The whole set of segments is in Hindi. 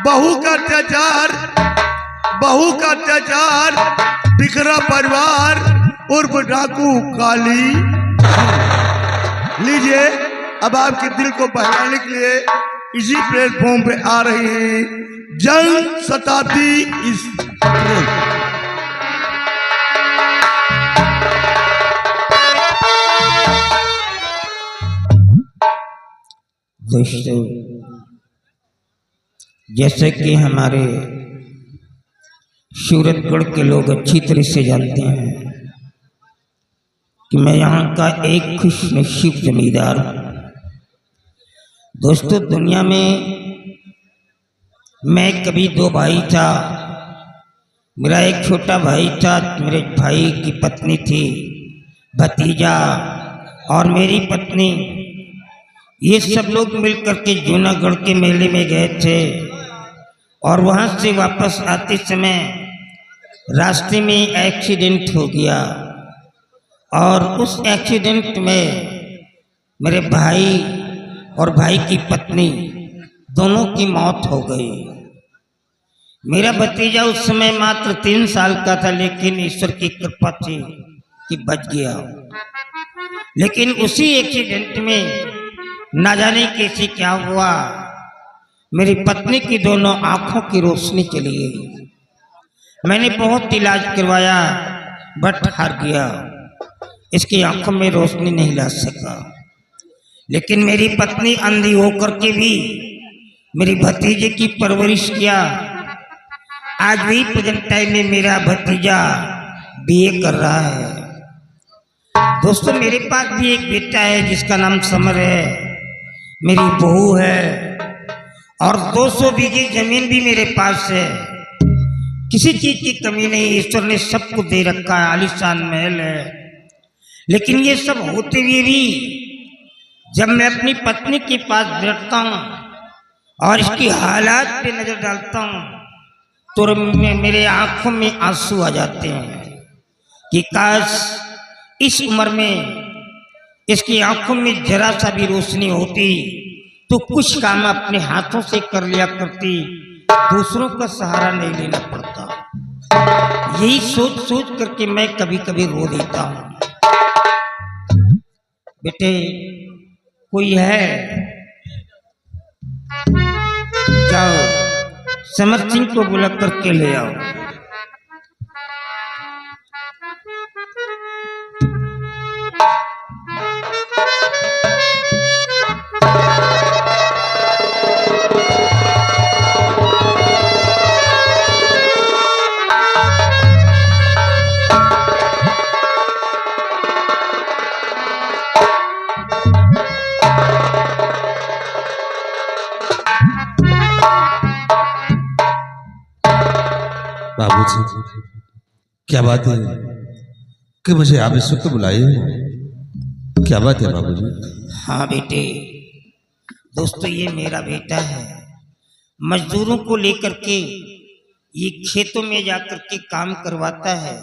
बहू का अत्याचार, बिखरा परिवार उर्फ डाकू काली। लीजिए, अब आपके दिल को बहलाने के लिए इसी प्लेटफॉर्म पे आ रही है जन शताब्दी दोस्तों, जैसे कि हमारे सूरतगढ़ के लोग अच्छी तरह से जानते हैं कि मैं यहाँ का एक खुशनसीब जमींदार हूँ। दोस्तों, दुनिया में मैं कभी दो भाई था। मेरा एक छोटा भाई था, मेरे भाई की पत्नी थी, भतीजा और मेरी पत्नी। ये सब लोग मिलकर के जूनागढ़ के मेले में गए थे और वहाँ से वापस आते समय रास्ते में एक्सीडेंट हो गया और उस एक्सीडेंट में मेरे भाई और भाई की पत्नी दोनों की मौत हो गई। मेरा भतीजा उस समय मात्र 3 साल का था, लेकिन ईश्वर की कृपा थी कि बच गया। लेकिन उसी एक्सीडेंट में ना जाने कैसे क्या हुआ, मेरी पत्नी की दोनों आंखों की रोशनी चली गई। मैंने बहुत इलाज करवाया बट हार गया, इसकी आंखों में रोशनी नहीं ला सका। लेकिन मेरी पत्नी अंधी होकर के भी मेरी भतीजे की परवरिश किया। आज भी प्रेजेंट टाइम में मेरा भतीजा बीए कर रहा है। दोस्तों, मेरे पास भी एक बेटा है जिसका नाम समर है, मेरी बहू है और 200 बीघे जमीन भी मेरे पास है। किसी चीज की कमी नहीं, ईश्वर ने सबको दे रखा है, आलीशान महल है। लेकिन ये सब होते हुए भी जब मैं अपनी पत्नी के पास बैठता हूँ और इसकी हालात पे नजर डालता हूँ तो मेरे आंखों में आंसू आ जाते हैं कि काश इस उम्र में इसकी आंखों में जरा सा भी रोशनी होती तो कुछ काम अपने हाथों से कर लिया करती, दूसरों का सहारा नहीं लेना पड़ता। यही सोच सोच करके मैं कभी कभी रो देता हूँ। बेटे, कोई है? जाओ समर सिंह को बुला करके ले आओ। बाबूजी, क्या बात है कि मुझे आप इस वक्त बुलाए? क्या बात है बाबूजी? हाँ बेटे, दोस्तों ये मेरा बेटा है। मजदूरों को लेकर के ये खेतों में जाकर के काम करवाता है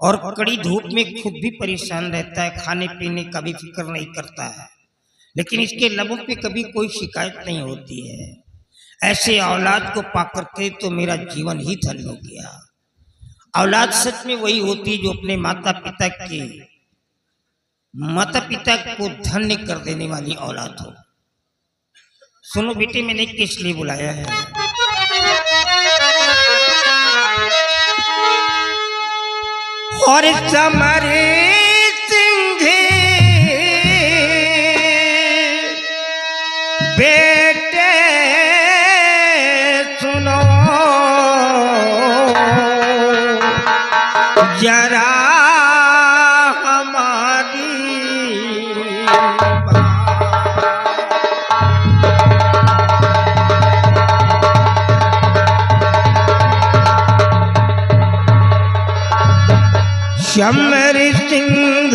और कड़ी धूप में खुद भी परेशान रहता है, खाने पीने का भी फिक्र नहीं करता है। लेकिन इसके लबों पे कभी कोई शिकायत नहीं होती है। ऐसे औलाद को पाकर के तो मेरा जीवन ही धन्य हो गया। औलाद सच में वही होती जो अपने माता पिता को धन्य कर देने वाली औलाद हो। सुनो बेटे, मैंने किस लिए बुलाया है? और समर सिंह बेटे सुनो जरा हमारी समर सिंह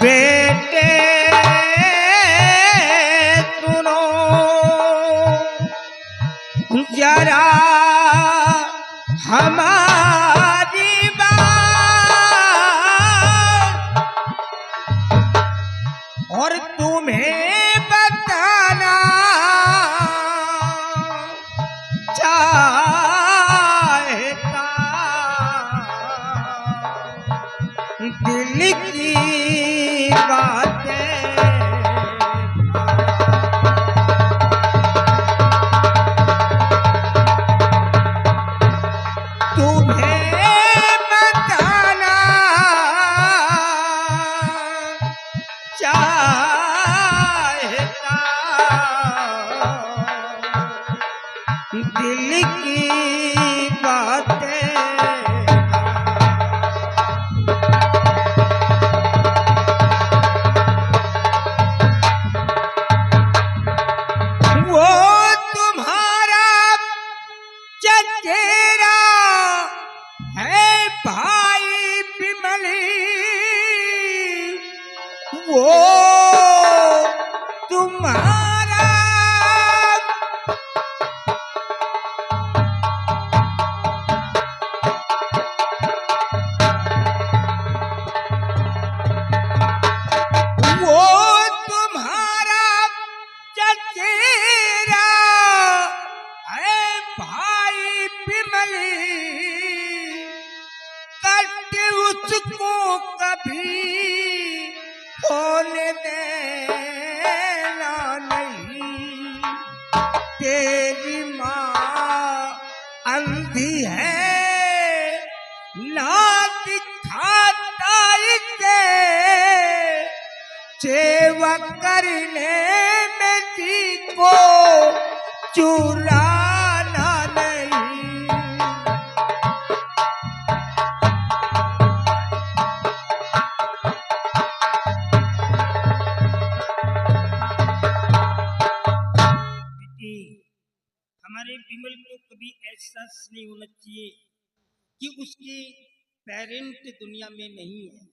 बेटे सुनो जरा हमारी बात और तुम्हें बताना चाहता दिल की बातें तुम्हें बताना चाहता दिल की बातें वो तुम्हारा चचेरा है भाई बिमली वो तुम्हारा वो तुम्हारा चचेरा है भाई बिमली कट उसको कभी होने देना नहीं तेरी माँ अंधी है ना दिखाता इसे सेवा करने में जी को चुराना नहीं हमारे विमल को कभी एहसास नहीं होना चाहिए कि उसके पेरेंट दुनिया में नहीं है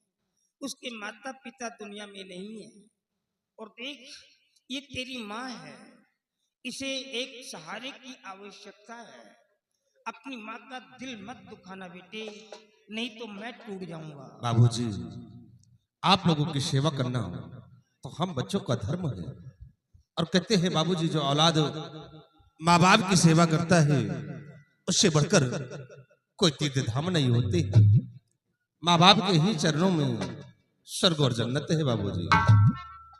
उसके माता पिता दुनिया में नहीं है और देख ये तेरी माँ है इसे एक सहारे की आवश्यकता है अपनी माँ का दिल मत दुखाना बेटे नहीं तो मैं टूट जाऊंगा बाबूजी आप लोगों की सेवा करना तो हम बच्चों का धर्म है और कहते हैं बाबूजी जो औलाद माँ बाप की सेवा करता है उससे बढ़कर कोई तीर्थ धाम नहीं होते माँ बाप के ही चरणों में स्वर्ग और जन्नत है बाबूजी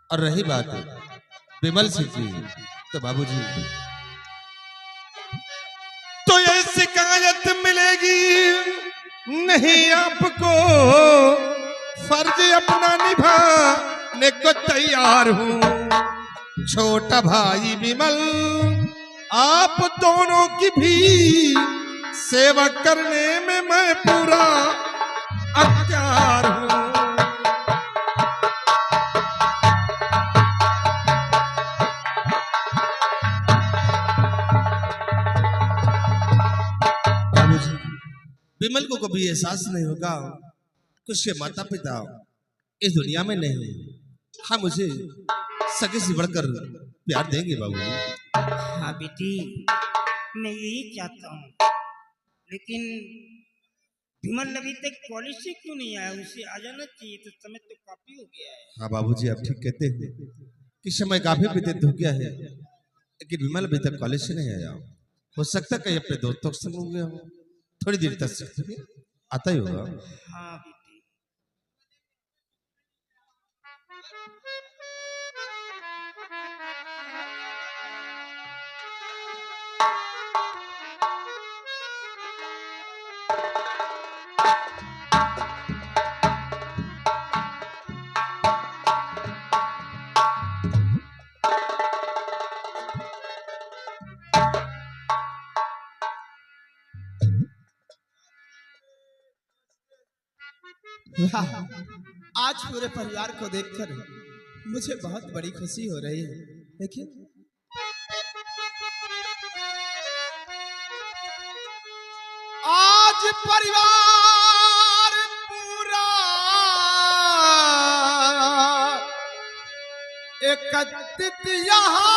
और रही बात विमल सिंह की तो बाबूजी तो ये शिकायत मिलेगी नहीं आपको फर्ज अपना निभाने को तैयार हूँ छोटा भाई विमल आप दोनों की भी सेवा करने में मैं पूरा अख्तियार हूँ विमल को कभी एहसास नहीं होगा कि उसके माता पिता इस दुनिया में नहीं हाँ मुझे सगे से बढ़कर प्यार देंगे बाबूजी हाँ बेटी मैं यही चाहता हूँ लेकिन विमल अभी तक कॉलेज से क्यों नहीं आया उसे आ जाना चाहिए तो समय तो काफी हो गया है हाँ बाबूजी आप ठीक कहते हैं कि समय काफी व्यतीत हो गया है लेकिन विमल अभी तक कॉलेज से नहीं आया हो सकता कहीं अपने दोस्तों के संग हो गया हो थोड़ी देर तक आता ही होगा हाँ बेटी वाह, आज पूरे परिवार को देखकर मुझे बहुत बड़ी खुशी हो रही है। देखिए आज परिवार पूरा एकत्रित यहाँ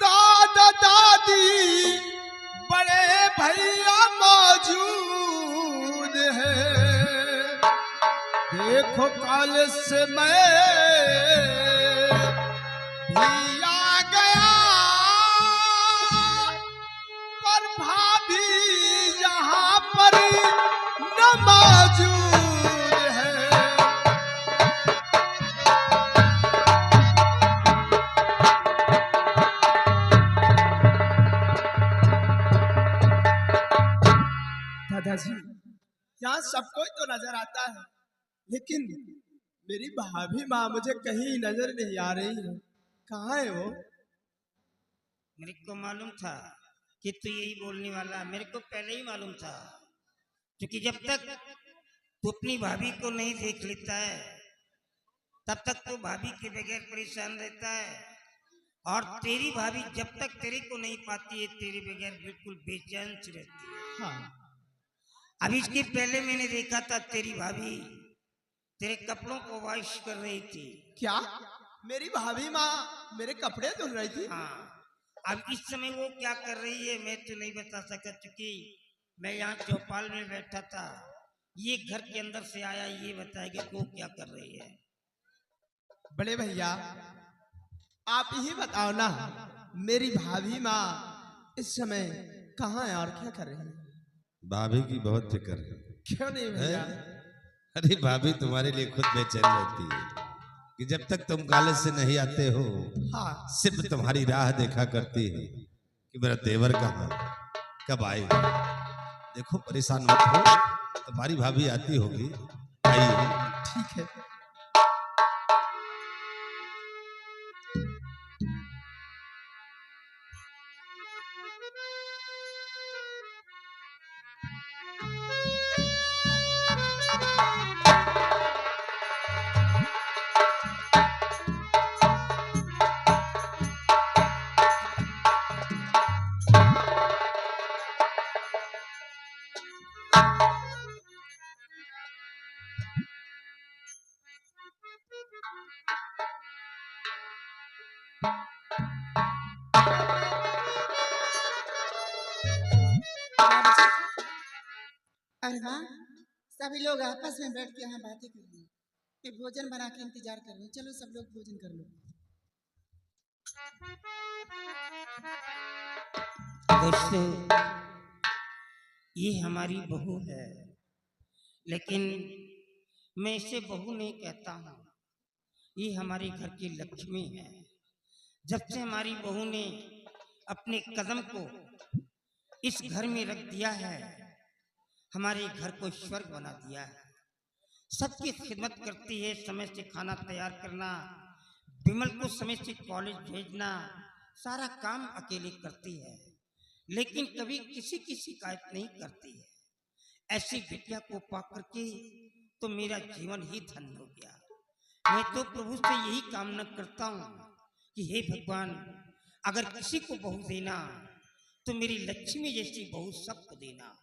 दादा दादी बड़े भैया मौजूद है। देखो कॉलेज से मैं भी आ गया दादाजी, यहाँ सबको तो नजर आता है, लेकिन मेरी भाभी माँ मुझे कहीं नजर नहीं आ रही है। कहाँ है वो? मेरे को मालूम था कि तू यही बोलने वाला, मेरे को पहले ही मालूम था। क्योंकि जब तक तू अपनी भाभी को नहीं देख लेता है तब तक तो भाभी के बगैर परेशान रहता है, और तेरी भाभी जब तक तेरे को नहीं पाती है तेरे बगैर बिल्कुल बेचैन सी रहती है। हाँ, अब इसके पहले मैंने देखा था तेरी भाभी तेरे कपड़ों को वॉश कर रही थी। क्या मेरी भाभी माँ मेरे कपड़े धुल रही थी? हाँ, अब इस समय वो क्या कर रही है मैं तो नहीं बता सकता, क्योंकि मैं यहाँ चौपाल में बैठा था। ये घर के अंदर से आया, ये बताएगा कि वो क्या कर रही है। बड़े भैया, आप ही बताओ ना, मेरी भाभी माँ इस समय कहाँ है और क्या कर रही है? भाभी की बहुत फिक्र है। क्यों नहीं भैया? अरे भाभी तुम्हारे लिए खुद बेचैन रहती है कि जब तक तुम कॉलेज से नहीं आते हो हाँ, सिर्फ तुम्हारी राह देखा करती है कि मेरा देवर कहाँ, कब आएगा। देखो परेशान मत हो, तुम्हारी भाभी आती होगी, आइए। ठीक है। अरे हाँ, सभी लोग आपस में बैठ के यहाँ बातें कर रहे हैं। मैं भोजन बना के इंतजार कर रही हूँ। चलो सब लोग भोजन कर लो। दोस्तों, ये हमारी बहू है, लेकिन मैं इसे बहू नहीं कहता हूँ, ये हमारे घर की लक्ष्मी है। जब से हमारी बहू ने अपने कदम को इस घर में रख दिया है, हमारे घर को स्वर्ग बना दिया है। सबकी खिदमत करती है, समय से खाना तैयार करना, विमल को समय से कॉलेज भेजना, सारा काम अकेले करती है, लेकिन कभी किसी की शिकायत नहीं करती है। ऐसी बिटिया को पा करके तो मेरा जीवन ही धन्य हो गया। मैं तो प्रभु से यही कामना करता हूँ कि हे भगवान, अगर किसी को बहू देना तो मेरी लक्ष्मी जैसी बहू सबको देना।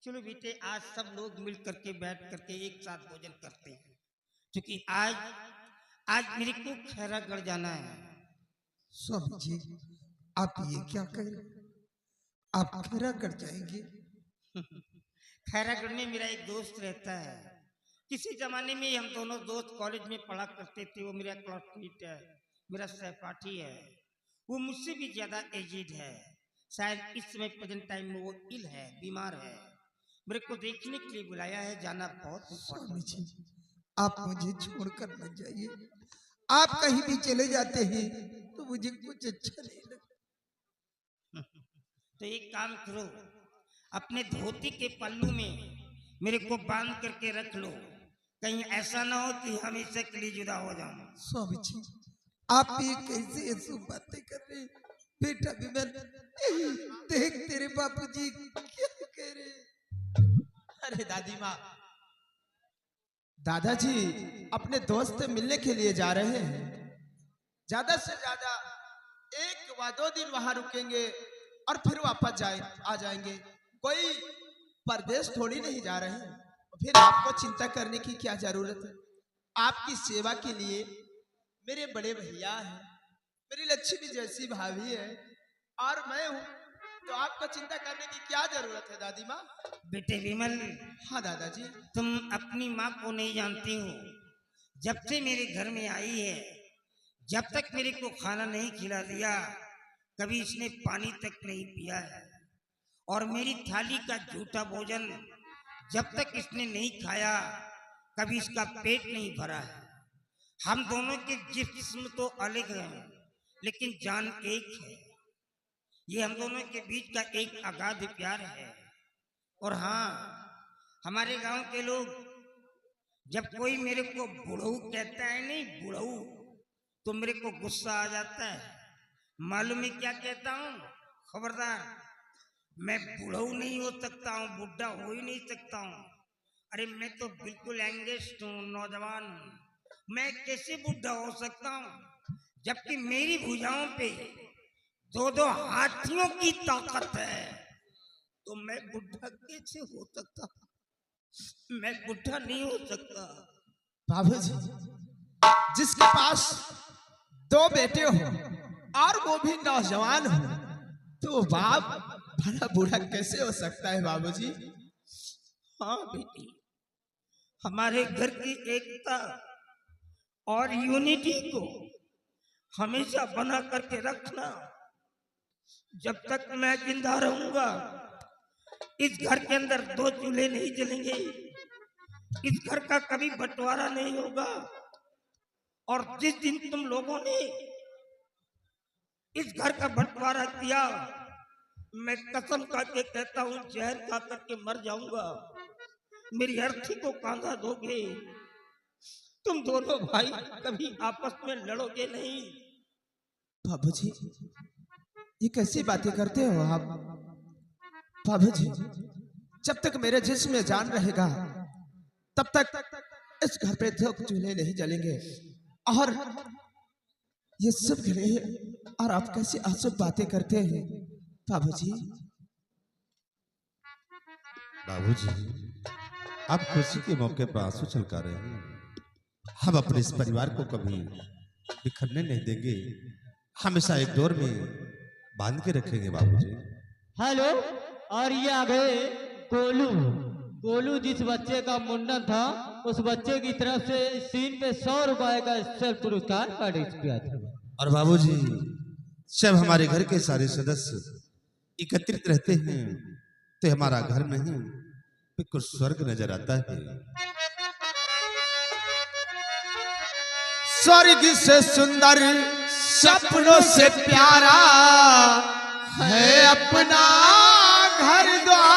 चलो बेटे, आज सब लोग मिल करके बैठ करके एक साथ भोजन करते हैं, क्योंकि आज मेरे को खैरागढ़ जाना है। स्वामी जी, आप ये क्या कह रहे हैं? आप खैरागढ़ जाएंगे? खैरागढ़ में मेरा एक दोस्त रहता है। किसी जमाने में हम दोनों दोस्त कॉलेज में पढ़ा करते थे। वो मेरा क्लासमेट है, मेरा सहपाठी है। वो मुझसे भी ज्यादा एजेड है। शायद इस समय प्रेजेंट टाइम में वो इल है, बीमार है। मेरे को देखने के लिए बुलाया है, जाना बहुत स्वामी जी, आप मुझे छोड़कर न जाइए। आप कहीं भी चले जाते हैं तो मुझे कुछ अच्छा नहीं लगता। तो एक काम करो, अपने धोती के पल्लू में मेरे को बांध करके रख लो, कहीं ऐसा ना हो कि हमेशा के लिए जुदा हो जाऊं। स्वामी जी, आप ये कैसे ऐसी बातें कर रहे हैं? बेटा विमल, देख तेरे बापूजी क्या कह रहे हैं। अरे दादी माँ, दादाजी अपने दोस्त से मिलने के लिए जा रहे हैं। ज्यादा से ज्यादा 1 व 2 दिन वहां रुकेंगे और फिर वापस आ जाएंगे। कोई परदेश थोड़ी नहीं जा रहे हैं। फिर आपको चिंता करने की क्या जरूरत है? आपकी सेवा के लिए मेरे बड़े भैया हैं, मेरी लक्ष्मी जैसी भाभी है, और मैं हूँ, तो आपको चिंता करने की क्या जरूरत है दादी माँ? बेटे विमल, हाँ दादाजी। तुम अपनी माँ को नहीं जानती हो। जब से मेरे घर में आई है, जब तक मेरे को खाना नहीं खिला दिया, कभी इसने पानी तक नहीं पिया है। और मेरी थाली का झूठा भोजन जब तक इसने नहीं खाया, कभी इसका पेट नहीं भरा है। हम दोनों के जिस्म तो अलग हैं, लेकिन जान एक है। ये हम दोनों के बीच का एक अगाध प्यार है। और हाँ, हमारे गांव के लोग जब कोई मेरे को बुढ़ऊ कहता है, नहीं बुढ़ऊ, तो मेरे को गुस्सा आ जाता है। मालूम है क्या कहता हूँ? खबरदार, मैं बुढ़ऊ नहीं हो सकता हूँ, बुढ़ा हो ही नहीं सकता हूँ। अरे मैं तो बिल्कुल यंगेस्ट हूँ, नौजवान हूँ। मैं कैसे बुढ़ा हो सकता हूँ, जबकि मेरी भुजाओं पे दो दो हाथियों की ताकत है। तो मैं बुढ़ा कैसे हो सकता? मैं बुढ़ा नहीं हो सकता। बाबूजी, जिसके पास 2 बेटे हो और वो भी नौजवान हो, तो बाप भला बूढ़ा कैसे हो सकता है बाबूजी? हाँ बेटी, हमारे घर की एकता और यूनिटी को हमेशा बना करके रखना। जब तक मैं जिंदा रहूंगा, इस घर के अंदर 2 चूल्हे नहीं जलेंगे, इस घर का कभी बंटवारा नहीं होगा। और जिस दिन तुम लोगों ने इस घर का बंटवारा किया, मैं कसम खा के कहता हूँ, जहर खा करके मर जाऊंगा। मेरी अर्थी को कांधा दोगे, तुम दोनों भाई कभी आपस में लड़ोगे नहीं। बाबूजी, ये कैसी बातें करते हो आप? बाबूजी, जब तक मेरे जिस्म में जान रहेगा, तब तक इस घर पे 2 चूल्हे नहीं जलेंगे। और ये सब घरे, और आप कैसी अशुभ बातें करते हैं बाबूजी? बाबूजी, आप खुशी के मौके पर आंसू छलका रहे हैं। हम अपने इस परिवार को कभी बिखरने नहीं देंगे, हमेशा एक डोर में बांध के रखेंगे बाबूजी। हेलो, और ये आ गए गोलू। गोलू जिस बच्चे का मुंडन था, उस बच्चे की तरफ से सीन पे 100 रुपए का स्पेशल पुरस्कार पार्टिसिपेट किया था। और बाबूजी, जब हमारे घर के सारे सदस्य एकत्रित रहते हैं तो हमारा घर नहीं बिल्कुल स्वर्ग नजर आता है। स्वर्ग से सुंदर, सपनों से प्यारा है अपना घर द्वार।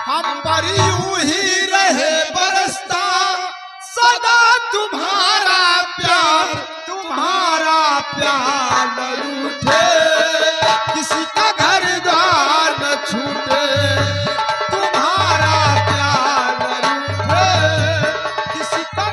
हम पर यूं ही रहे बरसता सदा तुम्हारा प्यार, तुम्हारा प्यार न रूठे, किसी का घर द्वार न छूटे। तुम्हारा प्यार न रूठे, किसी का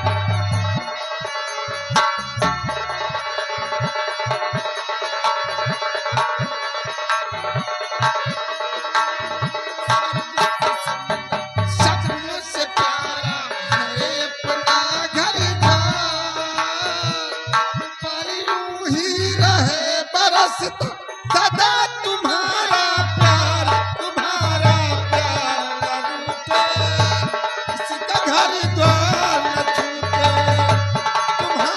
सपनों से प्यारा है अपना घर द्वार। पर यूं ही रहे बरसता सदा तुम्हारा प्यार, तुम्हारा प्यार न रूठे, किसी का घर द्वार न छूटे। तुम्हारा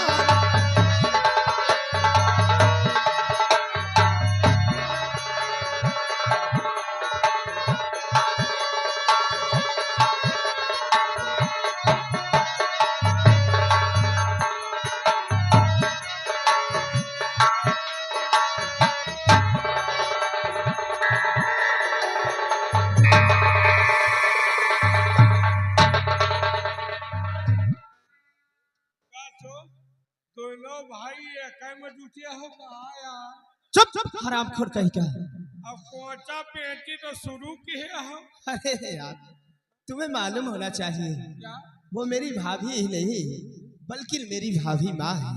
दोनों भाई एक में जुटिया हो कहा यार। चुप, हरामखोर कहीं का। अब कोचा पेटी तो शुरू की है हम। अरे यार, तुम्हें मालूम होना चाहिए, क्या वो मेरी भाभी ही नहीं बल्कि मेरी भाभी माँ है।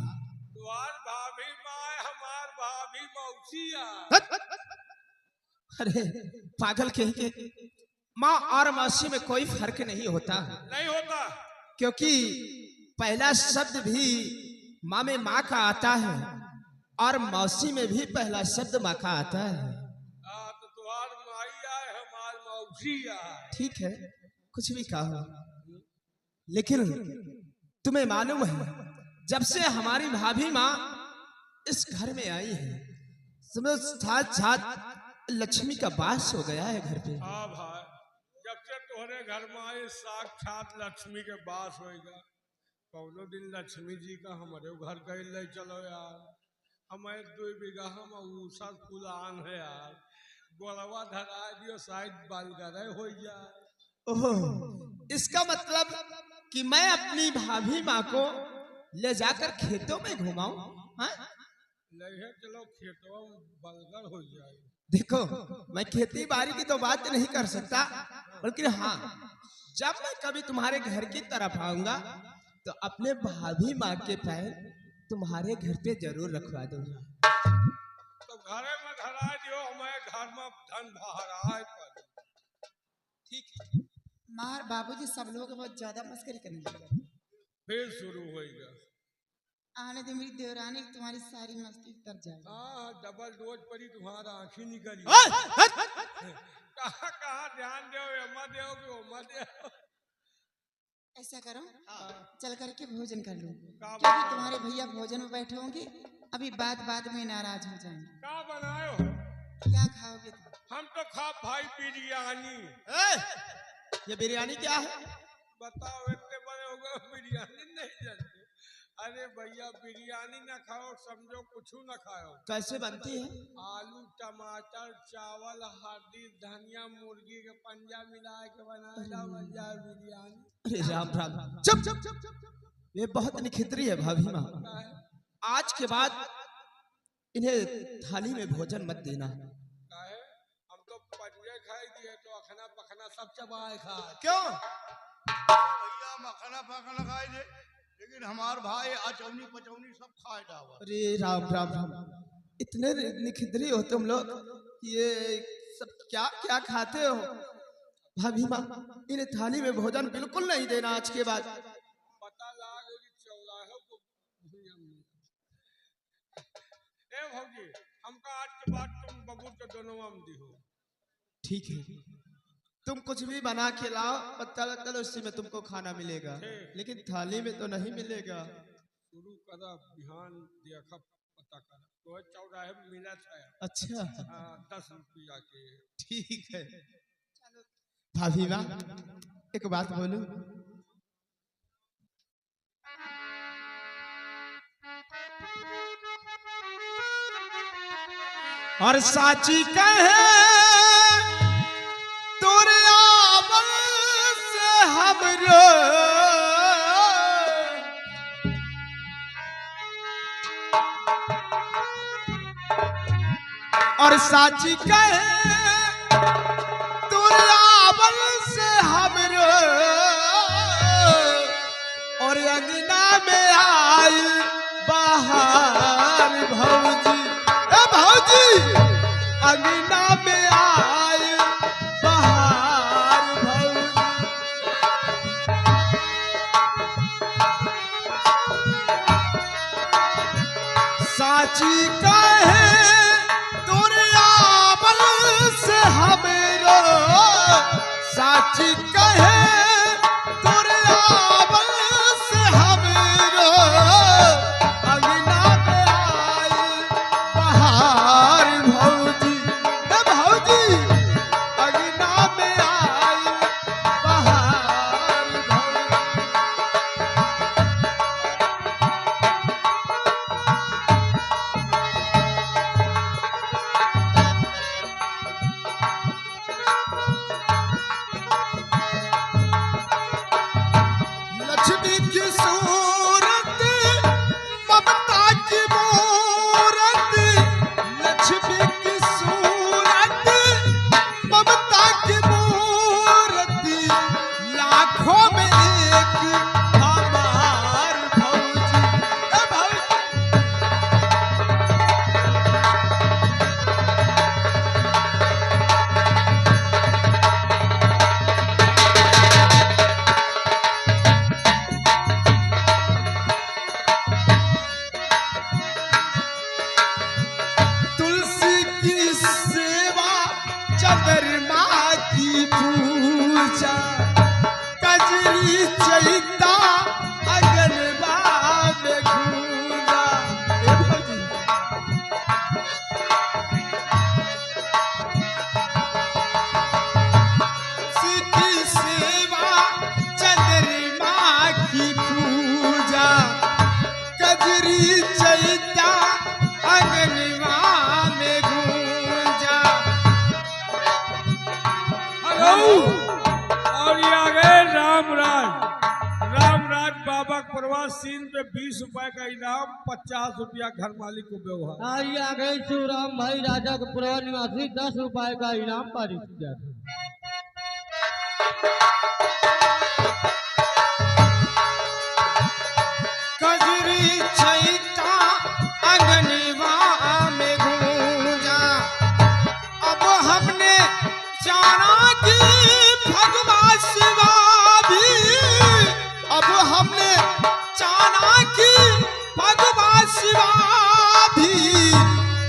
द्वार भाभी माँ हमार भाभी मौसिया। अरे पागल कहीं के, माँ और मौसी में कोई फर्क नहीं होता, नहीं होता। क्योंकि पहला शब्द भी माँ में माँ का आता है और मौसी में भी पहला शब्द माँ का आता है। तो द्वार माई आए हमार मौसिया। ठीक है, कुछ भी कहो, लेकिन तुम्हें मालूम है, जब से हमारी भाभी माँ इस घर में आई है, समझो साथ लक्ष्मी का वास हो गया है घर पे। हाँ भाई, जब से तोहरे घर में आए साक्षात लक्ष्मी के वास होएगा। कौनो दिन लक्ष्मी जी का हमारे घर गए ले चलो यार। हमें 2 बीघा हम ऊसर फुलान है यार गोलवा धरा दियो साइड बालगरे हो जाए। ओह, इसका मतलब कि मैं अपनी भाभी माँ को ले जाकर खेतों में घुमाऊं? हाँ? नहीं चलो खेतों में बलगर हो जाए। देखो, मैं खेती बाड़ी की तो बात नहीं कर सकता, बल्कि हाँ, जब मैं कभी तुम्हारे घर की तरफ आऊंगा तो अपने भाभी माँ के पैर तुम्हारे घर पे जरूर रखवा दूंगा। तो घरे में धरा दियो हमें घर में धन बहराए पर। ठीक है। मार बाबूजी सब लोग बहुत ज्यादा मस्करी करने लगे। फिर शुरू होएगा। आने दे मेरी देवरानी, तुम्हारी सारी मस्ती तर जाएगी। हाँ डबल डोज पड़ी तुम्हारा आंखें निकली। ओए, कहाँ कहाँ ध्यान दो एमा दो कि ओमा दो। ऐसा करो, चल करके भोजन कर लो, का क्योंकि तुम्हारे भैया भोजन में बैठे होंगे, अभी बाद में नाराज हो जाएंगे। का बनायो? क्या खाओगे तुम? हम तो खा भाई बिरयानी। ये बिरयानी क्या है? बताओ इतने बड़े हो गए बिरयानी नहीं जानते? अरे भैया बिरयानी ना खाओ समझो कुछ ना खाओ। कैसे बनती है? आलू टमाटर चावल हल्दी धनिया मुर्गी के पंजा मिला के बनाया भैया बिरयानी। अरे राम राम, चुप। ये बहुत निखित्री है भाभी माँ। आज के बाद इन्हें थाली में भोजन मत देना। काहे? हम तो पंजे खाई दिए तो अखना पखना सब चबाए खा। क्यों? भैया मखाना पखाना खाए दे, लेकिन हमार भाई अचौनी पचौनी सब खाए डावा। अरे राम राम राम, इतने निखिद्री हो तुम लोग, ये सब क्या क्या खाते हो? भाभी माँ, इन्हें थाली में भोजन बिल्कुल नहीं देना आज के बाद। पता लाग चौराहे को भुइयां में। ए भौजी, हमका आज के बाद तुम बबूर के दोनों में दी हो। ठीक है, तुम कुछ भी बना के लाओ, पत्ता लगता उसी में तुमको खाना मिलेगा, लेकिन थाली में तो नहीं मिलेगा। शुरू करा बिहान देखा पता कर तो चौराहे में मिला था। अच्छा 10 रुपया के। ठीक है। भाभी माँ, एक बात बोलूं? और साची कहे तोरे आवल से हमरो और साची कहे तोरे आवल से हमरो और अंगना में आई बाहर भौजी, ए भौजी अंगना में आई बाहर भौजी। साची कहे तोरे आवल से हमरो, साची कहे तोरे आवल से हमरो अंगना में आई बाहर भौजी, ए भौजी अंगना में आई बाहर भौजी। व्यवहार सीन पे 20 रुपए का इनाम, 50 रुपया घर मालिक को व्यवहार। आइए आ गए शिवराम भाई राजा के पुरवा निवासी 10 रुपए का इनाम पारित किया था। कजरी चैता अंगनीवा में गूंजा, अब हमने जाना कि भगवान शिवा भी, अब हमने जाना कि भगवान शिवा भी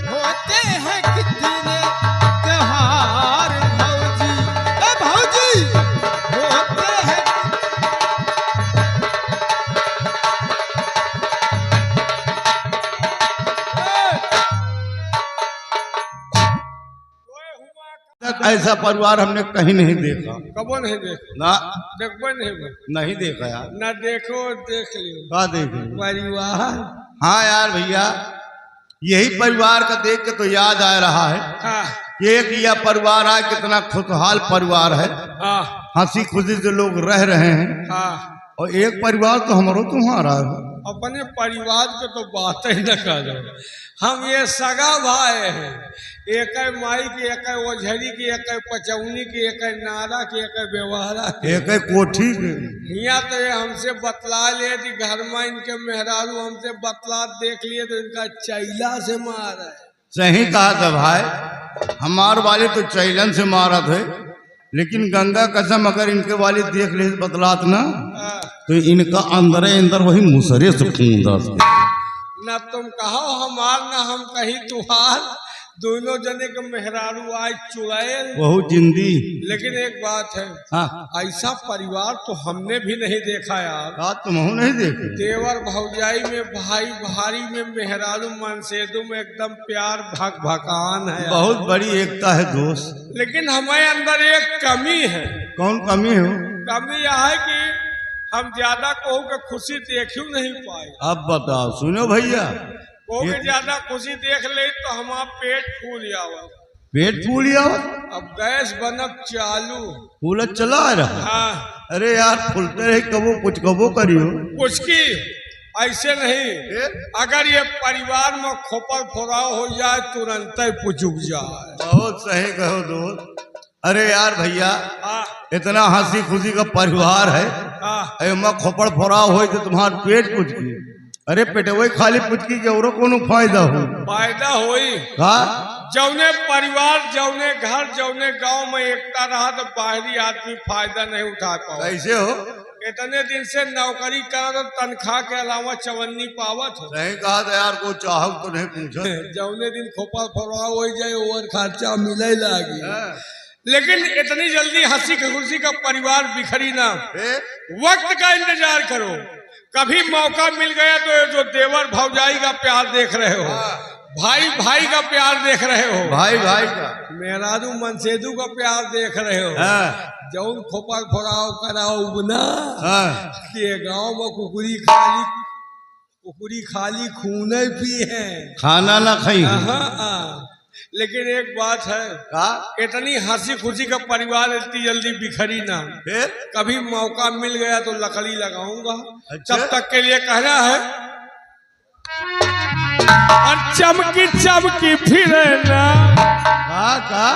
होते हैं कितने त्योहार भौजी, भौजी होते हैं। ऐसा परिवार हमने कहीं नहीं देखा। कबो नहीं देखो ना देखो नहीं नहीं देखा यार। ना देखो देख लियो का देखे? परिवार। हाँ यार भैया, यही परिवार का देख के तो याद आ रहा है हाँ कि एक यह परिवार है, कितना खुशहाल परिवार है, हाँ हंसी खुशी से लोग रह रहे हैं। हाँ। और एक परिवार तो हमारो तुम्हारा है। अपने परिवार के तो बात ही न करो, हम ये सगा भाई हैं। एक है माई की, एक है ओझरी की, एक है पचौनी की, एक है नारा की, एक है व्यवहारा की, एक है कोठी के। यहाँ तो ये हमसे बतला लिए थी घर में, इनके मेहरारू हमसे बतला देख लिए तो इनका चैला से मारा है। सही कहा था भाई, हमार वाले तो चैलन से मारा थे, लेकिन गंगा कसम अगर इनके वाले देख ले बतलात ना हाँ। तो इनका अंदर अंदर वही मुसरे से खून दस। न तुम कहो हमार न हम कहीं तुहार, दोनों जने के मेहरारू आज चुड़ैल। बहुत जिंदी। लेकिन एक बात है, हाँ ऐसा परिवार तो हमने भी नहीं देखा यार। बात तुम नहीं देखे। देवर भौजाई में, भाई भारी में, मेहरारू मनसेदू में एकदम प्यार भक भकान है यार। बहुत बड़ी एकता है दोस्त। लेकिन हमारे अंदर एक कमी है। कौन कमी हो? कमी यह है कि हम ज्यादा कहूँ के खुशी देख ही नहीं पाए। अब बताओ, सुनो भैया, कहूँ के ज्यादा खुशी देख ले तो हमारा पेट फूल जावा। पेट फूलिया अब गैस बनब चालू। फूलत चला रहा। हाँ अरे यार, फूलते रहे कबो कुछ कबो करियो। कुछ की ऐसे नहीं, अगर ये परिवार में खोपड़ फोड़ाव हो जाए तुरंत ही पुचुक जाए। बहुत सही कहो दोस्त। अरे यार भैया, हाँ इतना हंसी खुशी का परिवार है, हाँ एमा खोपड़ फोड़ाव हो तो तुम्हारा पेट पुचकी। अरे पेटवे खाली पुचकी के और कोनो फायदा हो? फायदा होई। हाँ, जौने परिवार, जौने घर, जौने गांव में एकता रहा तो बाहरी आदमी फायदा नहीं उठा पाओ। कैसे हो? इतने दिन से नौकरी कर तो तनख्वाह के अलावा चवन्नी पावत हो। नहीं कहा था यार, को चाहो तो नहीं पूछा। जौने दिन खोपा फोड़ा हो जाए ओवर खर्चा मिले लागी। लेकिन इतनी जल्दी हंसी खुशी का परिवार बिखरी ना। वक्त का इंतजार करो, कभी मौका मिल गया तो जो देवर भौजाई का प्यार देख रहे हो, भाई भाई का प्यार देख रहे हो, भाई भाई का, मेहरारू मनसेदू का प्यार देख रहे हो, जौन खोपा फोड़ाओ कराओ ना कि गाँव में कुकुरी खाली खूने पी है, खाना ना खाई। लेकिन एक बात है, इतनी हंसी खुशी का परिवार इतनी जल्दी बिखरी ना। फिर कभी मौका मिल गया तो लकड़ी लगाऊंगा। अच्छा? तब तक के लिए कहना है, और चमकी चमकी फिरे ना। का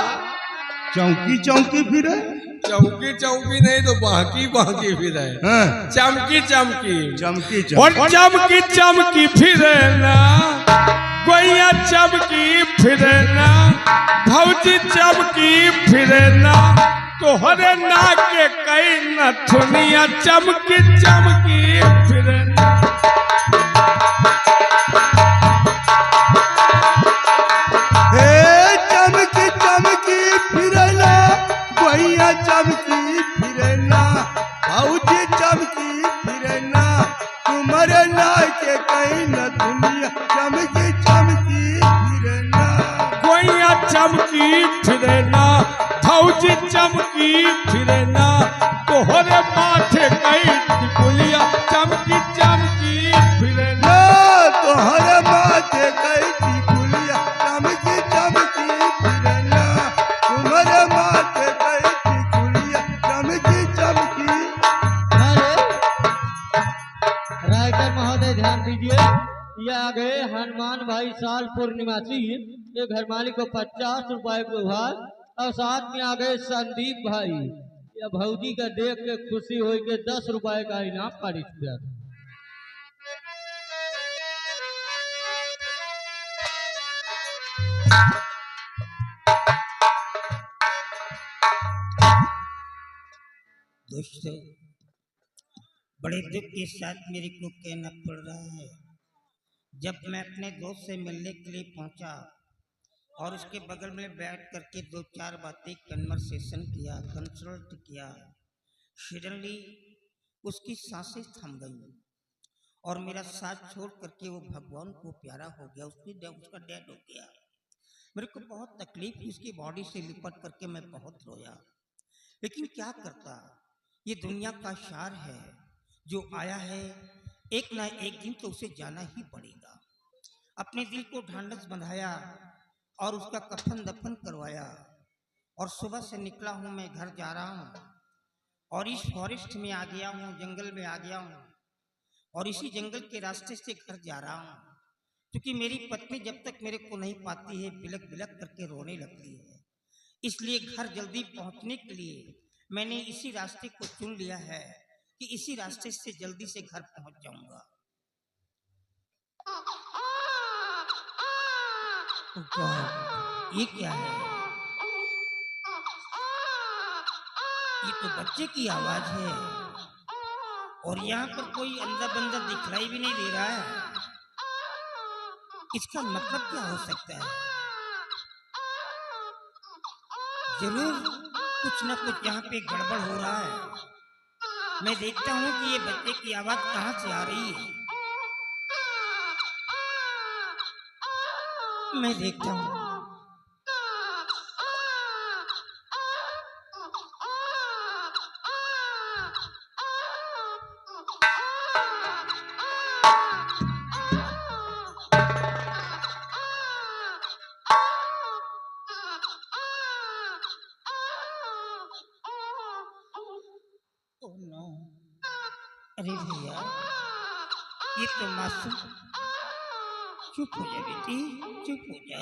चौकी चौकी फिरे? चौकी चौकी नहीं तो बाकी बाकी फिरे। चमकी चमकी चमकी और चमकी चमकी फिरे ना, गोइया चमकी फिरे ना, भौजी चमकी फिरे ना, तोहरे ना के कई नथुनिया चमकी चमकी फिरे ना। चमकी चमकी फिरना, गोइया चमकी फिरना, भौजी चमकी फिरना, तुम्हारे ना के कहीं न दुनिया चमकी चमकी फिरना। गोइया चमकी फिरना, भौजी चमकी फिरना, तोहरे माथे कई टिकुलिया चमकी चमकी फिरना। तोहरे माथे कई टिकुलिया चमकी चमकी फिरना, तुम्हारे माथे कई टिकुलिया चमकी चमकी। राइटर ये आ गए हनुमान भाई साल पूर्णिमासी, ये घर मालिक को 50 रुपए के उपहार। और साथ में आ गए संदीप भाई, ये भौजी का देख के खुशी हो के 10 रुपए का इनाम पारित किया था। दोस्तों, बड़े दुख के साथ मेरे को कहना पड़ रहा है, जब मैं अपने दोस्त से मिलने के लिए पहुंचा और उसके बगल में बैठ करके 2-4 बातें कन्वर्सेशन किया, कंसल्ट किया, सडनली उसकी सांसें थम गई और मेरा साथ छोड़ करके वो भगवान को प्यारा हो गया, उसका डेड हो गया। मेरे को बहुत तकलीफ हुई, उसकी बॉडी से लिपट करके मैं बहुत रोया। लेकिन क्या करता, ये दुनिया का शार है, जो आया है एक ना एक दिन तो उसे जाना ही पड़ेगा। अपने दिल को ढांढस बंधाया और उसका कफन दफन करवाया और सुबह से निकला हूँ, मैं घर जा रहा हूँ और इस फॉरेस्ट में आ गया हूँ, जंगल में आ गया हूँ और इसी जंगल के रास्ते से घर जा रहा हूँ, क्योंकि मेरी पत्नी जब तक मेरे को नहीं पाती है बिलक बिलक करके रोने लगती है। इसलिए घर जल्दी पहुंचने के लिए मैंने इसी रास्ते को चुन लिया है कि इसी रास्ते से जल्दी से घर पहुंच जाऊंगा। ये क्या है? ये तो बच्चे की आवाज है और यहाँ पर कोई अंदर बंदर दिखलाई भी नहीं दे रहा है। इसका मतलब क्या हो सकता है? जरूर कुछ न कुछ यहाँ पे गड़बड़ हो रहा है। मैं देखता हूँ कि ये बच्चे की आवाज कहाँ से आ रही है। मैं देखता हूँ। ओह नो, अरे भैया, ये तो मासूम। चुप हो जा बेटी, चुप हो जा।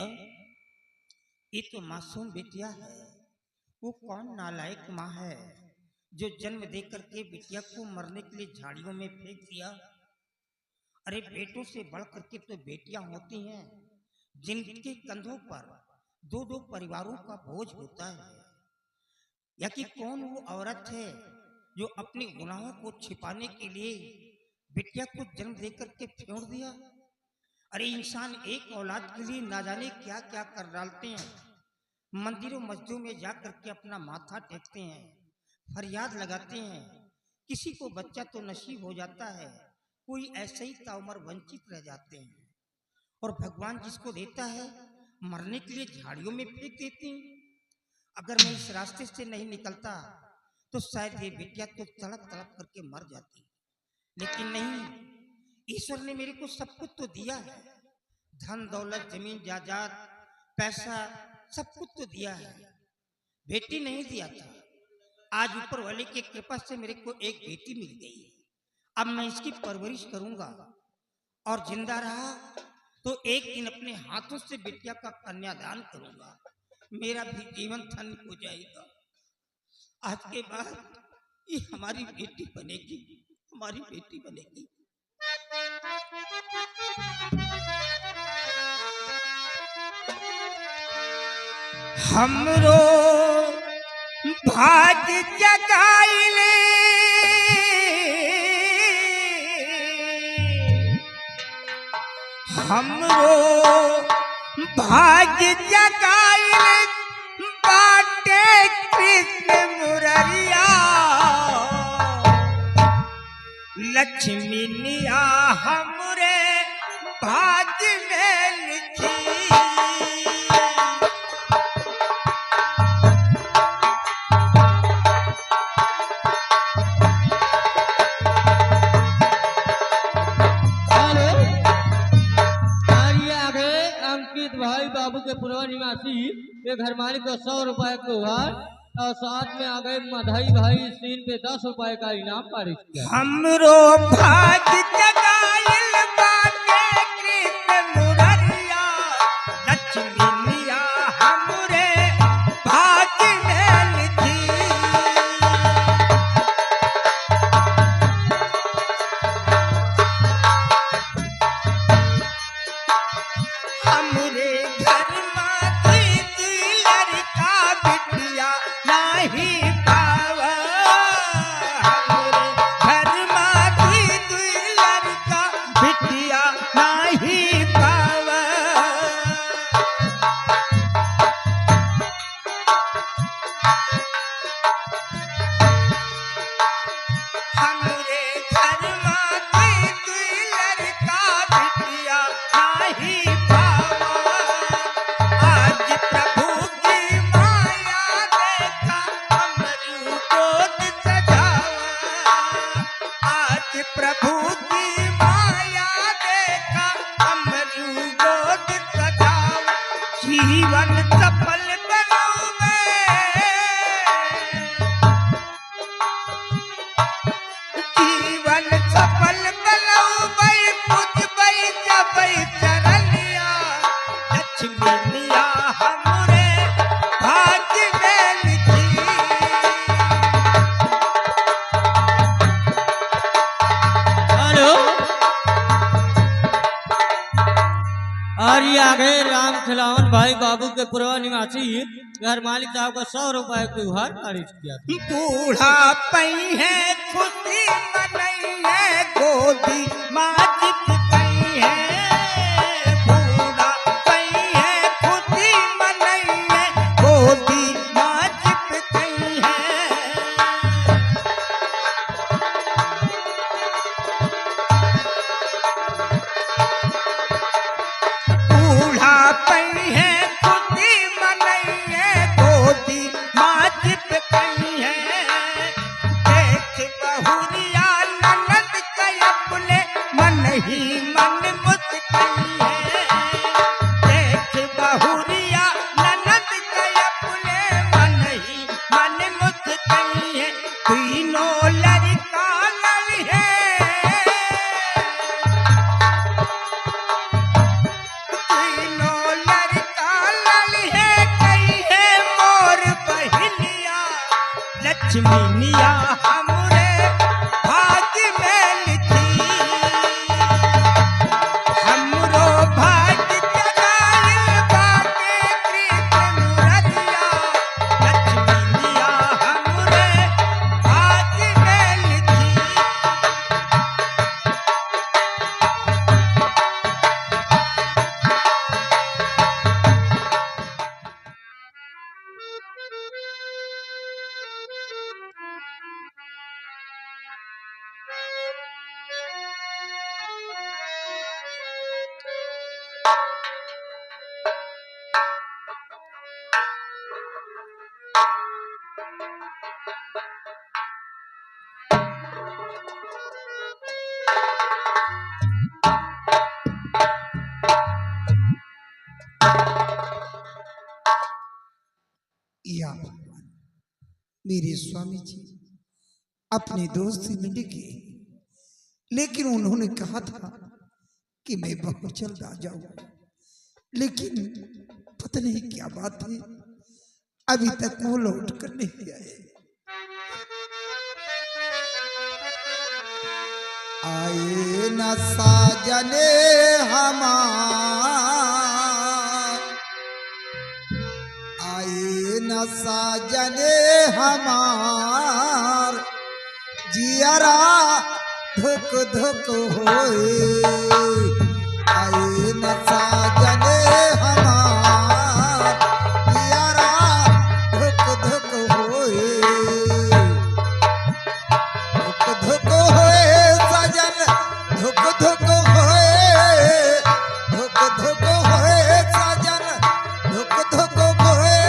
ये तो मासूम बिटिया है। वो कौन नालायक माँ है जो जन्म देकर के बिटिया को मरने के लिए झाड़ियों में फेंक दिया। अरे बेटों से बढ़ करके तो बेटियां होती हैं जिनके कंधों पर 2-2 परिवारों का बोझ होता है। या कि कौन वो औरत है जो अपने गुनाहों को छिपाने के लिए बिटिया को जन्म देकर के फेंक दिया। अरे इंसान एक औलाद के लिए ना जाने क्या क्या कर डालते हैं। मंदिरों मस्जिदों में जा करके अपना माथा टेकते हैं, फरियाद लगाते हैं। किसी को बच्चा तो नसीब हो जाता है, कोई ऐसे ही ताउम्र वंचित रह जाते हैं। और भगवान जिसको देता है मरने के लिए झाड़ियों में फेंक देते हैं। अगर मैं इस रास्ते से नहीं निकलता तो शायद ये बिटिया तो तड़प तड़प करके मर जाती, लेकिन नहीं, ईश्वर ने मेरे को सब कुछ तो दिया है। धन दौलत, जमीन जायदाद, पैसा, सब कुछ तो दिया है। बेटी नहीं दिया था। आज ऊपर वाले की कृपा से मेरे को एक बेटी मिल गई है। अब मैं इसकी परवरिश करूंगा और जिंदा रहा तो एक दिन अपने हाथों से बिटिया का कन्यादान करूंगा। मेरा भी जीवन धन्य हो जाएगा। आज के बाद ये हमारी बेटी बनेगी, हमारी बेटी बनेगी। हमरो भाग जगाइले हमरो भाग जगाइले बाटे कृष्ण मुररिया लक्ष्मी निया हमरे भाग में लिखी। भाई बाबू के पूर्व निवासी ये घर मालिक को 100 रुपए के उपहार और साथ में आ गए मधाई भाई सीन पे 10 रुपए का इनाम पारित किया। हमरो भाग जगाइल बाटे हमरू गोद सजाओ, जीवन सफल बनाऊं मैं, जीवन सफल बनाऊं मैं, पूज बई जबई चरनिया, लक्ष्मी मिया हमरे भाग्य में लिखी। हेलो, और ये आ गए राम खिलावन भाई बाबू के पूर्व निवासी घर मालिक साहब को 100 रुपए के उपहार खरीद किया था। बूढ़ा पई है खुशी मनई है, गोदी माँ चिपकई है, बूढ़ा पई है खुशी मनई है, गोदी माँ चिपकई है। बूढ़ा पई है खुशी मनई है, गोदी माँ चिपकई है, देख बहुरिया ननद के अपने मन ही मन मुस्कई है, देख बहुरिया ननद के अपने मन ही मन मुस्कई है, तीनों लड़का लड़ी है, तीनों लड़का लड़ी है, कई है मोर बहिनिया, लक्ष्मी मिया हमरे भाग्य में लिखी, हमरो भाग्य जगाइल बाटे कृष्ण मुररिया, लक्ष्मी मिया हमरे भाग्य में लिखी। या भगवान, मेरे स्वामी जी अपने दोस्त से मिले गए, लेकिन उन्होंने कहा था कि मैं बहुत जल्द आ जाऊंगा, लेकिन पता नहीं क्या बात है, अभी तक वो लौट कर नहीं आए। आए न साजने हमार, आए न साजने हमार, जियरा धुक धुक होए, आए न साजने हमार, जियरा धुक धुक होए, धुक धुक होए सजन, धुक धुक होए, धुक धुक होए सजन, धुक धुक होए,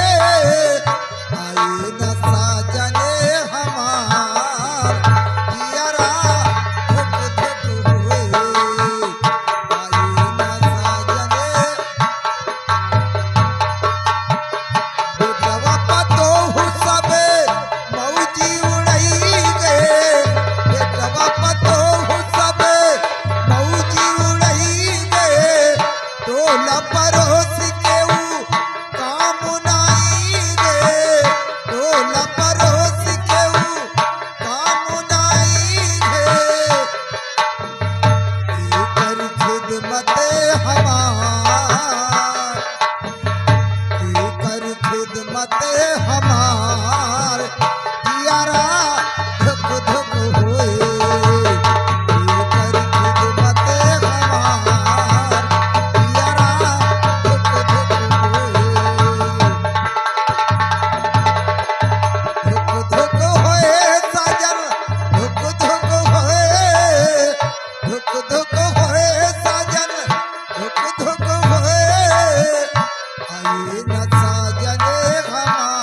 आए न साजने हमार, जियरा धुक धुक होए, आए न साजने। बेटवा पतोहु सबे मौजी उड़ई गे, बेटवा पतोहु सबे मौजी उड़ई गे, टोला परोस के ऊ काम नाई गे, टोला परोस के ऊ काम नाई गे, एकर खिदमत हमार, एकर खिदमत हमार, जियरा धुक धुक होए, एकर खिदमत हमार, जियरा धुक धुक होए, धुक धुक होए सजन, धुक धुक होए, धुक धुक होए सजन, धुक धुक होए, आए न साजने हमार।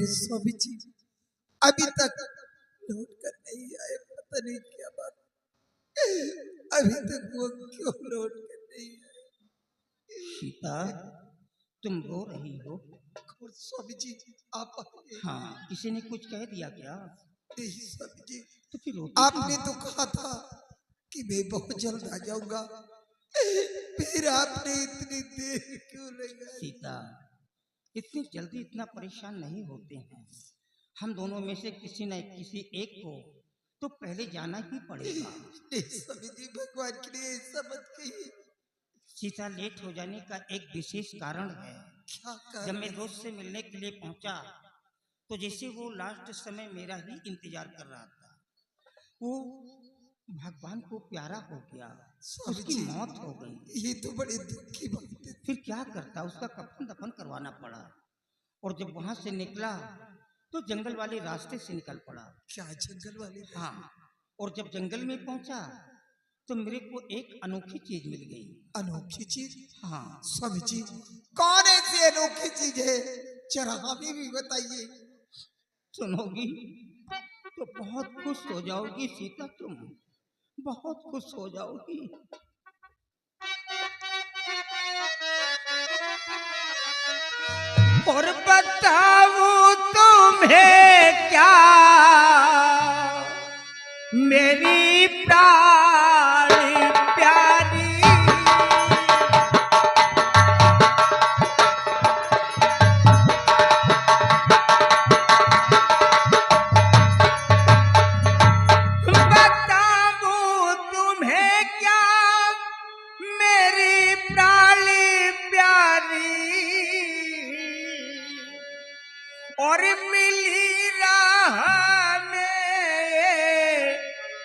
स्वामी जी अभी तक लौट कर नहीं आए, पता नहीं क्या बात, अभी तक वो क्यों लौट कर नहीं आए। सीता, तुम रो रही हो? और स्वामी जी आप आइए। हाँ, किसी ने कुछ कह दिया क्या? नहीं स्वामी जी, तो फिर रोती आपने तो कहा था कि मैं बहुत जल्द आ जाऊंगा, फिर आपने इतनी देर क्यों लगाई? सीता, इतनी जल्दी इतना परेशान नहीं होते हैं। हम दोनों में से किसी न किसी एक को तो पहले जाना ही पड़ेगा। नहीं स्वामी जी, भगवान के लिए ऐसा मत कहिए। सीता, लेट हो जाने का एक विशेष कारण है। क्या जब कारण? मैं दोस्त से मिलने के लिए पहुंचा तो जैसे वो लास्ट समय मेरा ही इंतजार कर रहा था, वो भगवान को प्यारा हो गया, स्वामी उसकी जी, मौत हो गई। ये तो बड़ी दुख की बात है। फिर क्या करता, उसका कफन दफन करवाना पड़ा। और जब वहां से निकला तो जंगल वाले रास्ते से निकल पड़ा। क्या जंगल वाले? हाँ, और जब जंगल में पहुंचा तो मेरे को एक अनोखी चीज मिल गई। अनोखी चीज? हाँ स्वामी जी, कौन ऐसी अनोखी चीज है, जरा हमें भी बताइए। सुनोगी तो बहुत खुश हो जाओगी सीता, तुम बहुत खुश हो जाओगी। और बताऊं तुम्हें क्या, मेरी प्यारी प्यारी बताऊं तुम्हें क्या, मेरी प्यारी प्यारी, और मिली राह में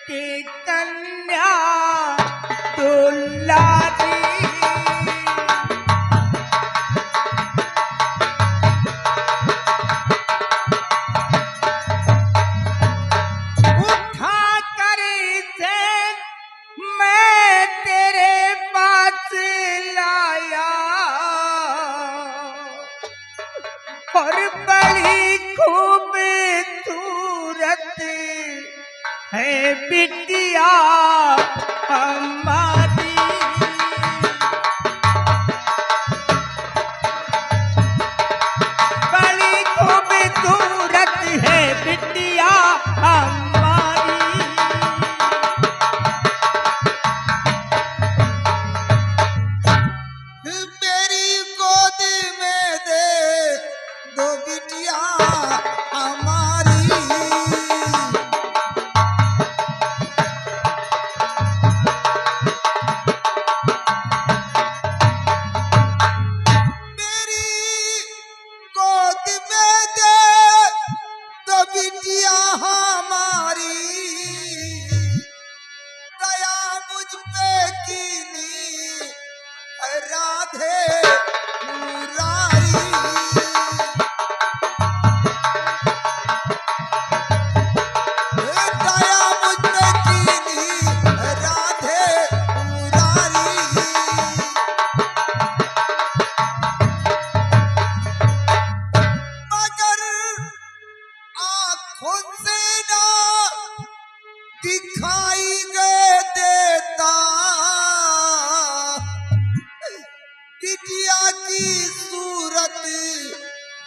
कि कन्या दुलारी। उठा कर इसे मैं तेरे पास लाया, और बड़ी खूबसूरत है बिटिया हमारी। बड़ी खूबसूरत है बिटिया हमारी। मेरी गोद में दे दो बिटिया हमारी। मेरी गोद में दे दो बिटिया हमारी, दया मुझ पे कीनी राधे मुरारी। दया मुझ पे कीनी राधे मुरारी। मगर आँखों से ना दिखाई गए देता, बिटिया की सूरत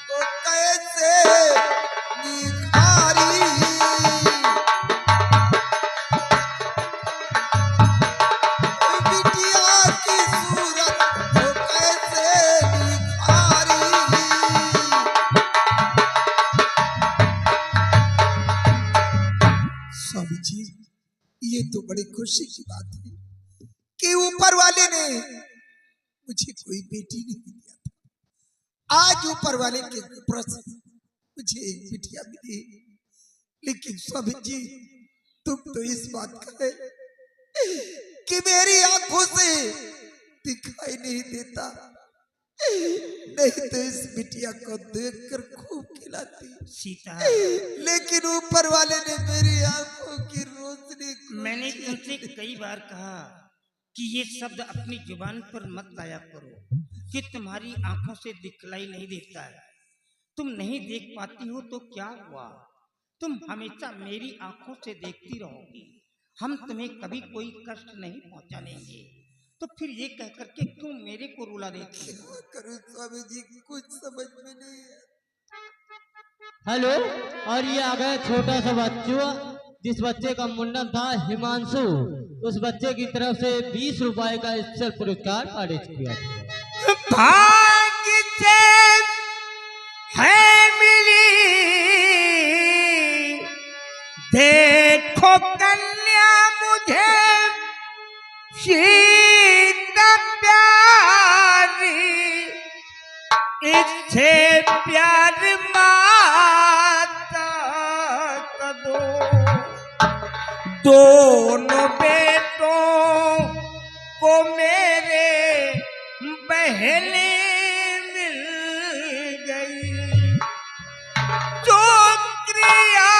तो कैसे निखारी। बिटिया की सूरत तो कैसे निखारी। स्वामी जी, ये तो बड़ी खुशी की बात है कि ऊपर वाले ने मुझे कोई बेटी नहीं दिया था। आज ऊपर वाले के ऊपर से मुझे एक बिटिया मिली। लेकिन स्वामी जी, तुम तो इस बात का है कि मेरी आंखों से दिखाई नहीं देता, नहीं तो इस बिटिया को देखकर खूब खिलाती। सीता, लेकिन ऊपर वाले ने मेरी आंखों की रोशनी को मैंने तुमसे कई बार कहा कि ये शब्द अपनी जुबान पर मत लाया करो कि तुम्हारी आंखों से दिखलाई नहीं देता है। तुम नहीं देख पाती हो तो क्या हुआ, तुम हमेशा मेरी आंखों से देखती रहोगी। हम तुम्हें कभी कोई कष्ट नहीं पहुंचाएंगे। तो फिर ये कह करके क्यों मेरे को रुला देती हो? क्या करूं स्वामी जी, कुछ समझ में नहीं है। हेलो, और ये आ गए छोटा सा बच्चा, जिस बच्चे का मुंडन था हिमांशु, उस बच्चे की तरफ से 20 रुपए का स्पेशल पुरस्कार पारित किया गया। भाग्य से है मिली देखो कन्या मुझे सीता प्यारी, इससे प्यार माता का दो, दोनों बेटों को मेरे बहने मिल गई, जो क्रिया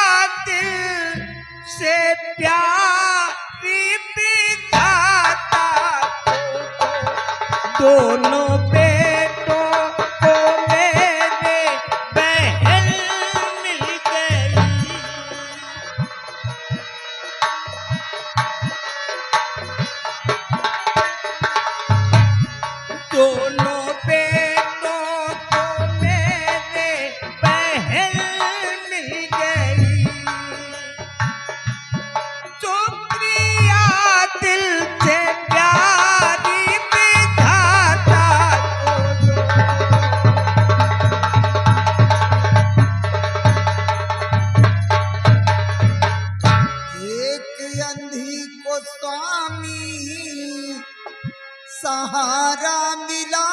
दिल से प्यारी विधाता को, दोनों बेटों को मेरे बहन मिल गई। दोनों बेटों को मेरे बहन मिल गई, जो क्रिया दिल से प्यारी विधाता को। एक अंधी को स्वामी सहारा मिला,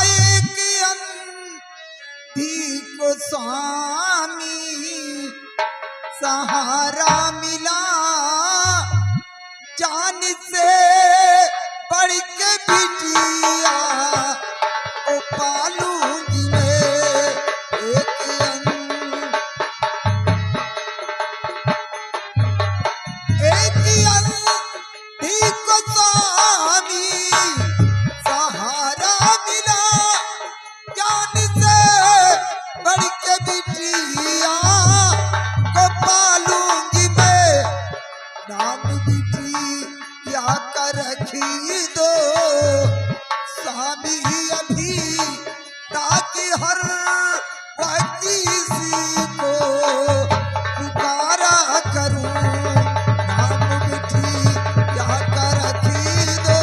एक अंधी को स्वामी सहारा मिला, जान से बढ़ के बिटिया ओ पालूंगी मैं। एक अंधी को स्वामी सहारा मिला, जान से बढ़ के बिटिया को पालूंगी मैं। नाम बिटिया का रखी दो स्वामी अभी, ताकि हर वक्त इसी को पुकारा करूं। नाम बिटिया का रखी दो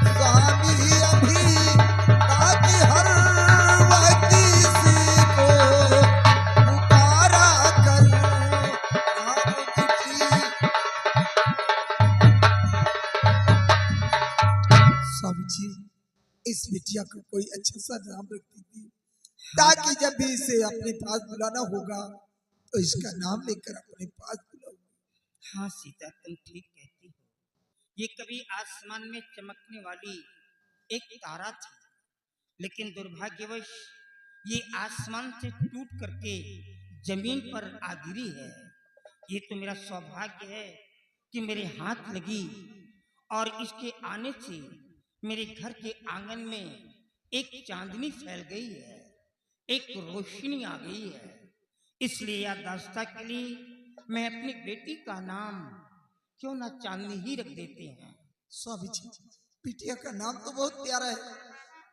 स्वामी अभी, ताकि हर वक्त इसी को पुकारा करूं। नाम बिटिया। स्वामी जी, इस बिटिया को कोई अच्छा सा नाम रख दीजिए, ताकि जब भी इसे अपने पास बुलाना होगा तो इसका नाम लेकर अपने पास बुलाऊंगा। हाँ सीता, तुम ठीक कहती हो। ये कभी आसमान में चमकने वाली एक तारा थी, लेकिन दुर्भाग्यवश ये आसमान से टूट करके जमीन पर आ गिरी है। ये तो मेरा सौभाग्य है कि मेरे हाथ लगी, और इसके आने से मेरे घर के आंगन में एक चांदनी फैल गई है, एक रोशनी आ गई है। इसलिए याददाश्ता के लिए मैं अपनी बेटी का नाम क्यों ना चांदनी ही रख देते हैं। स्वामी जी, बिटिया का नाम तो बहुत प्यारा है,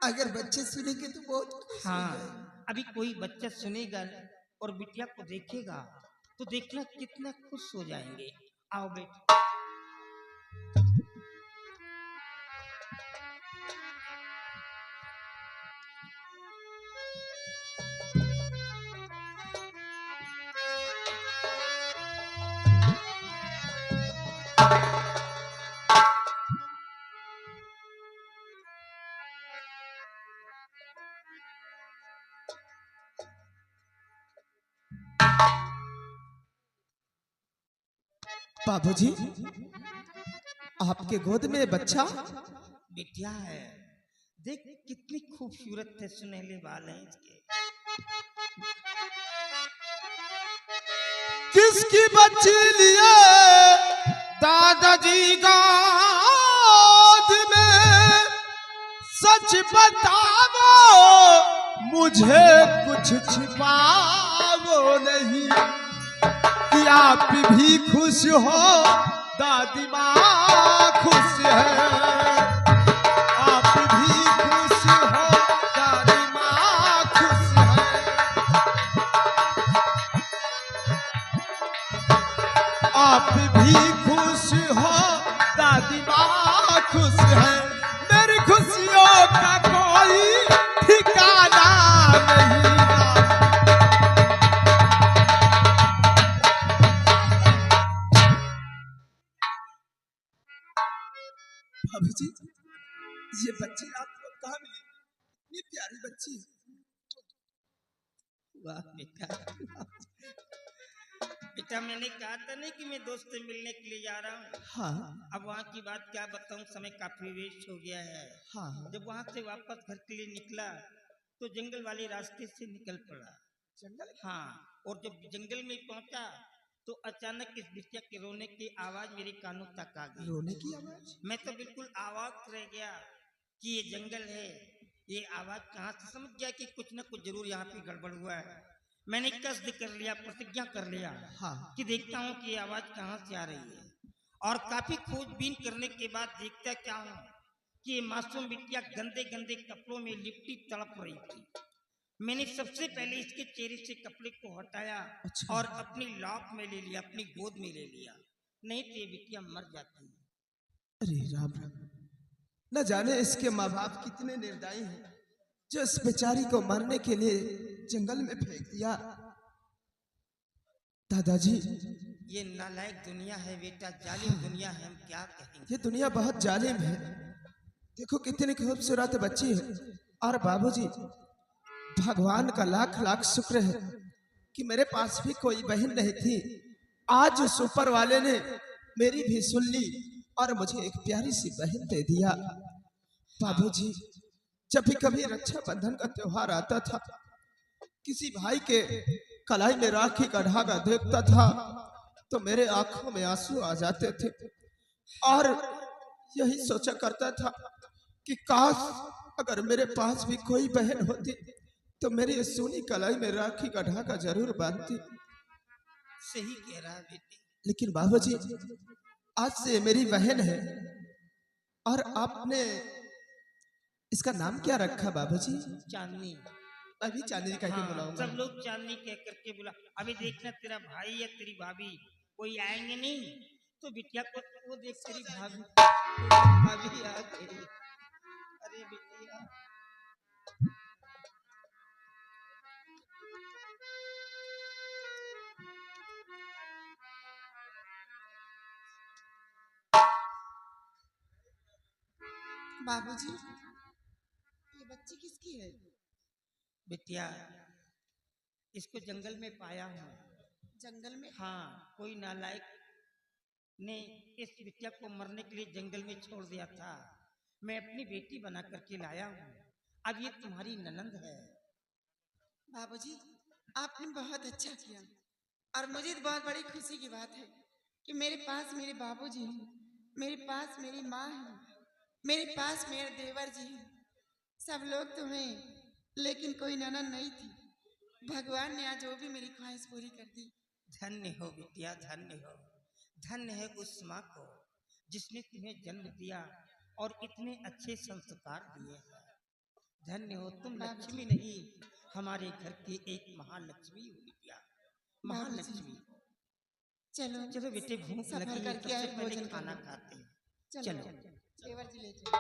अगर बच्चे सुनेंगे तो बहुत खुश हाँ, होंगे। अभी कोई बच्चा सुनेगा और बिटिया को देखेगा तो देखना कितना खुश हो जाएंगे। आओ बेटा। बाबूजी, आपके गोद में बच्चा? बिटिया है, देख कितनी खूबसूरत है, सुनहले बाल हैं इसके। किसकी बच्ची लिए दादाजी गोद में, सच बताओ मुझे कुछ छिपाओ नहीं कि आप भी खुश हो, दादी माँ खुश है। आप भी खुश हो, दादी माँ खुश है। आप भी खुश हो, दादी माँ खुश है। मेरी खुशियों का कोई ठिकाना नहीं। भाभी जी, ये बच्ची आपको कहाँ मिली? इतनी प्यारी बच्ची। वाह बेटा, बेटा मैंने कहा था नहीं कि मैं दोस्त से मिलने के लिए जा रहा हूँ। हाँ अब वहाँ की बात क्या बताऊँ, समय काफी वेस्ट हो गया है। हाँ। जब वहाँ से वापस घर के लिए निकला तो जंगल वाले रास्ते से निकल पड़ा। जंगल? हाँ, और जब जंगल में पहुंचा तो अचानक इस बिटिया के रोने की आवाज मेरे कानों तक आ गई। रोने की आवाज? मैं तो बिल्कुल अवाक रह गया कि ये जंगल है, ये आवाज कहाँ से। समझ गया कि कुछ न कुछ जरूर यहाँ पे गड़बड़ हुआ है। मैंने कसद कर लिया, प्रतिज्ञा कर लिया हाँ। कि देखता हूँ कि ये आवाज कहाँ से आ रही है। और काफी खोजबीन करने के बाद देखता क्या हूँ कि ये मासूम बिटिया गंदे गंदे कपड़ों में लिपटी तड़प रही थी। मैंने सबसे पहले इसके चेहरे से कपड़े को हटाया और अपनी लॉक में ले लिया, अपनी गोद में ले लिया, नहीं तो ये बिटिया मर जाती। अरे राम राम, न जाने इसके माँ बाप कितने निर्दयी हैं जो इस बेचारी को मारने के लिए जंगल में फेंक दिया। दादाजी, ये नालायक दुनिया है बेटा, जालिम दुनिया है, हम क्या कहेंगे। ये दुनिया बहुत जालिम है। देखो कितनी खूबसूरत बच्ची है। और बाबूजी, भगवान का लाख लाख शुक्र है कि मेरे पास भी कोई बहन नहीं थी। आज उस ऊपर वाले ने मेरी भी सुन ली और मुझे एक प्यारी सी बहन दे दिया। बाबूजी, जब भी कभी रक्षाबंधन का त्योहार आता था, किसी भाई के कलाई में राखी का धागा देखता था तो मेरे आंखों में आंसू आ जाते थे और यही सोचा करता था कि काश अगर मेरे पास भी कोई बहन होती तो मेरी सोनी कलाई में राखी का धागा जरूर बांधती। सही कह रहा है बेटे। लेकिन बाबूजी, आज से मेरी बहन है। और आपने इसका नाम क्या रखा बाबूजी? चांदनी। अभी चांदनी कह के बुलाऊंगा। सब लोग चांदनी कह करके बुला। अभी देखना तेरा भाई या तेरी भाभी कोई आएंगे नहीं तो बिटिया को वो देख, तेरी भाभी भाभी आ गई। अरे बिटिया, बाबूजी, ये बच्ची किसकी है? बिटिया इसको जंगल में पाया हूँ। जंगल में? हाँ, कोई नालायक ने इस बिटिया को मरने के लिए जंगल में छोड़ दिया था। मैं अपनी बेटी बना करके लाया हूँ। अब ये तुम्हारी ननंद है। बाबूजी, आपने बहुत अच्छा किया और मुझे तो बहुत बड़ी खुशी की बात है कि मेरे पास मेरे बाबूजी हैं, मेरे पास मेरी माँ है, मेरे पास मेरे देवर जी हैं। सब लोग तुम्हें, लेकिन कोई ननद नहीं थी। भगवान ने आज वो भी मेरी ख्वाहिश पूरी कर दी। धन्य हो बिटिया, धन्य हो। धन्य है उस माँ को जिसने तुम्हें जन्म दिया और इतने अच्छे संस्कार दिए हैं। धन्य हो तुम, लक्ष्मी नहीं हमारे घर की एक महालक्ष्मी हो बिटिया, महालक्ष्मी। चलो चलो बेटे, भूख सफर लगी है, करके सबसे आए, पहले भोजन खाना करो। खाते हैं। चलो चलो। देवर जी ले चलो।